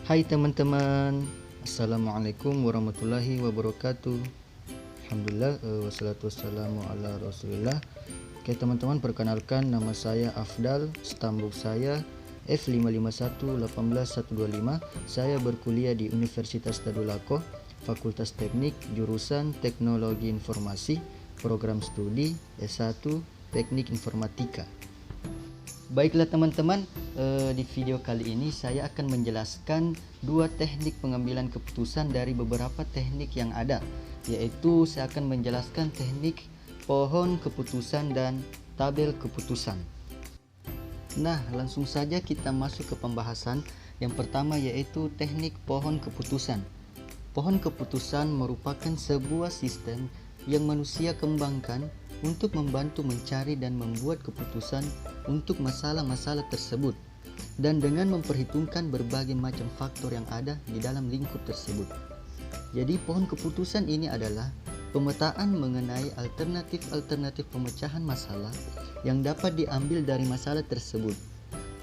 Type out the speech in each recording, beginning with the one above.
Hai teman-teman, Assalamualaikum warahmatullahi wabarakatuh. Alhamdulillah, wassalatu wassalamu ala rasulillah. Oke teman-teman, perkenalkan nama saya Afdal, stambuk saya F55118125. Saya berkuliah di Universitas Tadulako, Fakultas Teknik, jurusan Teknologi Informasi, program studi S1 Teknik Informatika. Baiklah teman-teman, di video kali ini saya akan menjelaskan dua teknik pengambilan keputusan dari beberapa teknik yang ada, yaitu saya akan menjelaskan teknik pohon keputusan dan tabel keputusan. Nah, langsung saja kita masuk ke pembahasan. Yang pertama yaitu teknik pohon keputusan. Pohon keputusan merupakan sebuah sistem yang manusia kembangkan untuk membantu mencari dan membuat keputusan untuk masalah-masalah tersebut, dan dengan memperhitungkan berbagai macam faktor yang ada di dalam lingkup tersebut. Jadi pohon keputusan ini adalah pemetaan mengenai alternatif-alternatif pemecahan masalah yang dapat diambil dari masalah tersebut.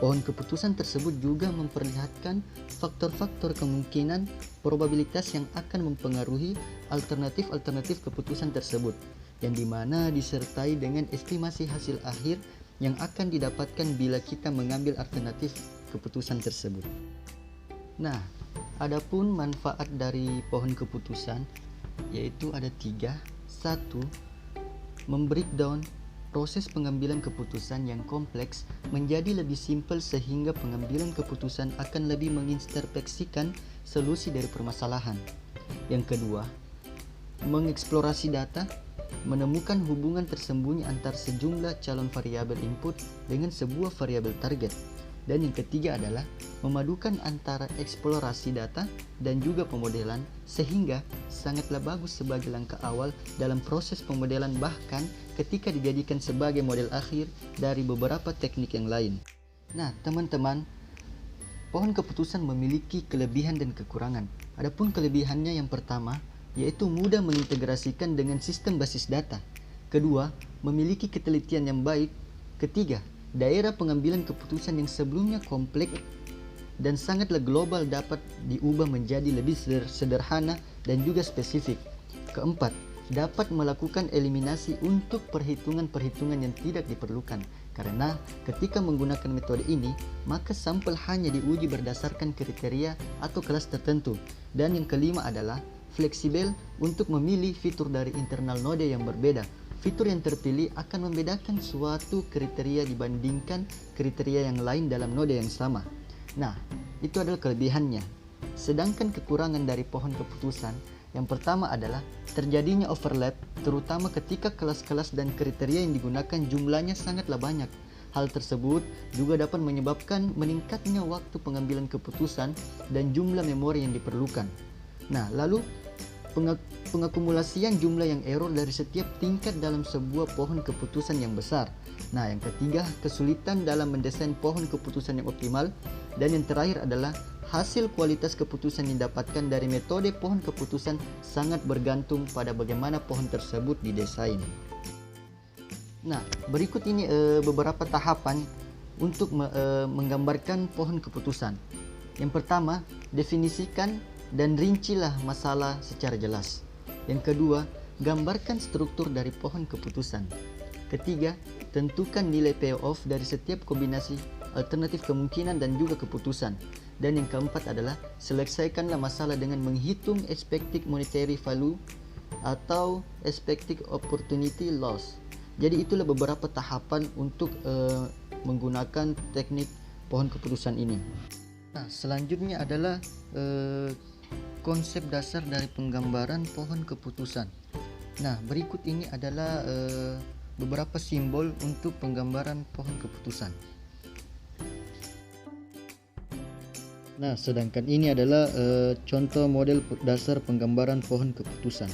Pohon keputusan tersebut juga memperlihatkan faktor-faktor kemungkinan probabilitas yang akan mempengaruhi alternatif-alternatif keputusan tersebut, yang dimana disertai dengan estimasi hasil akhir yang akan didapatkan bila kita mengambil alternatif keputusan tersebut. Nah, adapun manfaat dari pohon keputusan yaitu ada tiga. Satu, membreakdown proses pengambilan keputusan yang kompleks menjadi lebih simpel sehingga pengambilan keputusan akan lebih mengintrospeksikan solusi dari permasalahan. Yang kedua, mengeksplorasi data, menemukan hubungan tersembunyi antar sejumlah calon variabel input dengan sebuah variabel target. Dan yang ketiga adalah memadukan antara eksplorasi data dan juga pemodelan, sehingga sangatlah bagus sebagai langkah awal dalam proses pemodelan, bahkan ketika dijadikan sebagai model akhir dari beberapa teknik yang lain. Nah teman-teman, pohon keputusan memiliki kelebihan dan kekurangan. Adapun kelebihannya yang pertama yaitu mudah mengintegrasikan dengan sistem basis data. Kedua, memiliki ketelitian yang baik. Ketiga, daerah pengambilan keputusan yang sebelumnya kompleks dan sangatlah global dapat diubah menjadi lebih sederhana dan juga spesifik. Keempat, dapat melakukan eliminasi untuk perhitungan-perhitungan yang tidak diperlukan, karena ketika menggunakan metode ini maka sampel hanya diuji berdasarkan kriteria atau kelas tertentu. Dan yang kelima adalah fleksibel untuk memilih fitur dari internal node yang berbeda. Fitur yang terpilih akan membedakan suatu kriteria dibandingkan kriteria yang lain dalam node yang sama. Nah, itu adalah kelebihannya. Sedangkan kekurangan dari pohon keputusan yang pertama adalah terjadinya overlap, terutama ketika kelas-kelas dan kriteria yang digunakan jumlahnya sangatlah banyak. Hal tersebut juga dapat menyebabkan meningkatnya waktu pengambilan keputusan dan jumlah memori yang diperlukan. Nah, lalu pengakumulasian jumlah yang error dari setiap tingkat dalam sebuah pohon keputusan yang besar. Nah, yang ketiga, kesulitan dalam mendesain pohon keputusan yang optimal. Dan yang terakhir adalah hasil kualitas keputusan yang didapatkan dari metode pohon keputusan sangat bergantung pada bagaimana pohon tersebut didesain. Nah, berikut ini beberapa tahapan untuk menggambarkan pohon keputusan. Yang pertama, definisikan dan rincilah masalah secara jelas. Yang kedua, gambarkan struktur dari pohon keputusan. Ketiga, tentukan nilai payoff dari setiap kombinasi alternatif kemungkinan dan juga keputusan. Dan yang keempat adalah selesaikanlah masalah dengan menghitung expected monetary value atau expected opportunity loss. Jadi itulah beberapa tahapan untuk menggunakan teknik pohon keputusan ini. Nah, selanjutnya adalah konsep dasar dari penggambaran pohon keputusan. Nah, berikut ini adalah beberapa simbol untuk penggambaran pohon keputusan. Nah, sedangkan ini adalah contoh model dasar penggambaran pohon keputusan.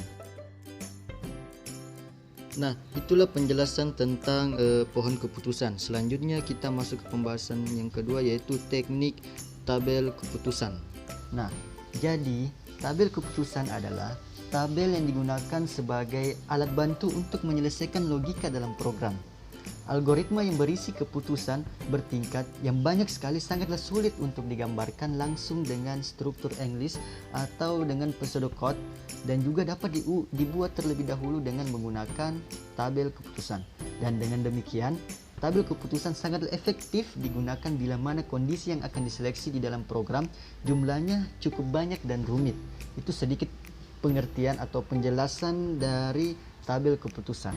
Nah, itulah penjelasan tentang pohon keputusan. Selanjutnya kita masuk ke pembahasan yang kedua, yaitu teknik tabel keputusan. Nah, jadi tabel keputusan adalah tabel yang digunakan sebagai alat bantu untuk menyelesaikan logika dalam program. Algoritma yang berisi keputusan bertingkat yang banyak sekali sangatlah sulit untuk digambarkan langsung dengan struktur English atau dengan pseudocode, dan juga dapat dibuat terlebih dahulu dengan menggunakan tabel keputusan. Dan dengan demikian, tabel keputusan sangat efektif digunakan bila mana kondisi yang akan diseleksi di dalam program jumlahnya cukup banyak dan rumit. Itu sedikit pengertian atau penjelasan dari tabel keputusan.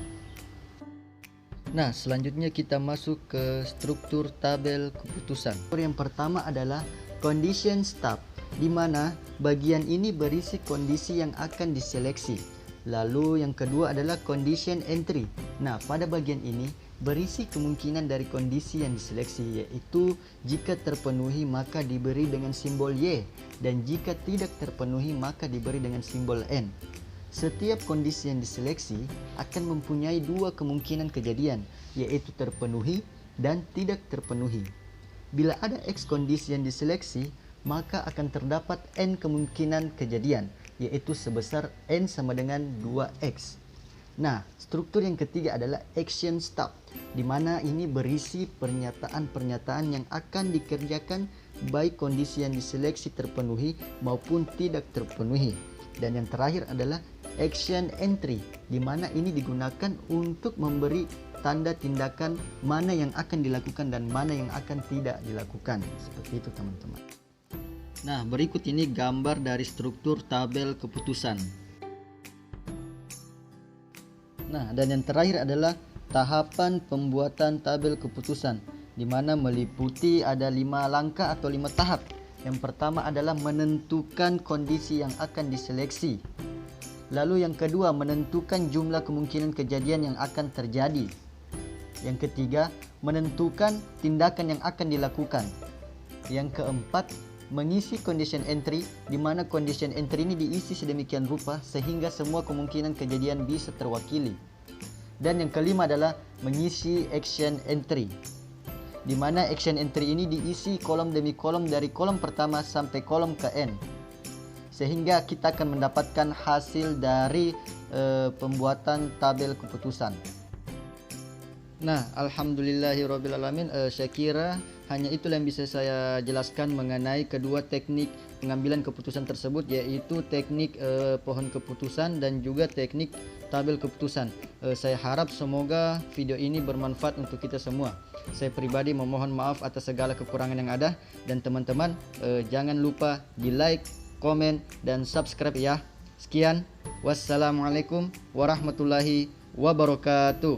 Nah, selanjutnya kita masuk ke struktur tabel keputusan. Yang pertama adalah condition stub, di mana bagian ini berisi kondisi yang akan diseleksi. Lalu yang kedua adalah condition entry. Nah, pada bagian ini berisi kemungkinan dari kondisi yang diseleksi, yaitu jika terpenuhi maka diberi dengan simbol Y, dan jika tidak terpenuhi maka diberi dengan simbol N. Setiap kondisi yang diseleksi akan mempunyai dua kemungkinan kejadian, yaitu terpenuhi dan tidak terpenuhi. Bila ada X kondisi yang diseleksi, maka akan terdapat N kemungkinan kejadian, yaitu sebesar N sama dengan 2X. Nah, struktur yang ketiga adalah action stub, di mana ini berisi pernyataan-pernyataan yang akan dikerjakan baik kondisi yang diseleksi terpenuhi maupun tidak terpenuhi. Dan yang terakhir adalah action entry, di mana ini digunakan untuk memberi tanda tindakan mana yang akan dilakukan dan mana yang akan tidak dilakukan. Seperti itu teman-teman. Nah, berikut ini gambar dari struktur tabel keputusan. Nah, dan yang terakhir adalah tahapan pembuatan tabel keputusan, di mana meliputi ada 5 langkah atau 5 tahap. Yang pertama adalah menentukan kondisi yang akan diseleksi. Lalu yang kedua, menentukan jumlah kemungkinan kejadian yang akan terjadi. Yang ketiga, menentukan tindakan yang akan dilakukan. Yang keempat, mengisi condition entry, di mana condition entry ini diisi sedemikian rupa sehingga semua kemungkinan kejadian bisa terwakili. Dan yang kelima adalah mengisi action entry, di mana action entry ini diisi kolom demi kolom dari kolom pertama sampai kolom ke N, sehingga kita akan mendapatkan hasil dari pembuatan tabel keputusan. Nah, alhamdulillahirrabbilalamin, saya kira hanya itulah yang bisa saya jelaskan mengenai kedua teknik pengambilan keputusan tersebut, yaitu teknik pohon keputusan dan juga teknik tabel keputusan. Saya harap semoga video ini bermanfaat untuk kita semua. Saya pribadi memohon maaf atas segala kekurangan yang ada, dan teman-teman jangan lupa di like, komen, dan subscribe ya. Sekian, wassalamualaikum warahmatullahi wabarakatuh.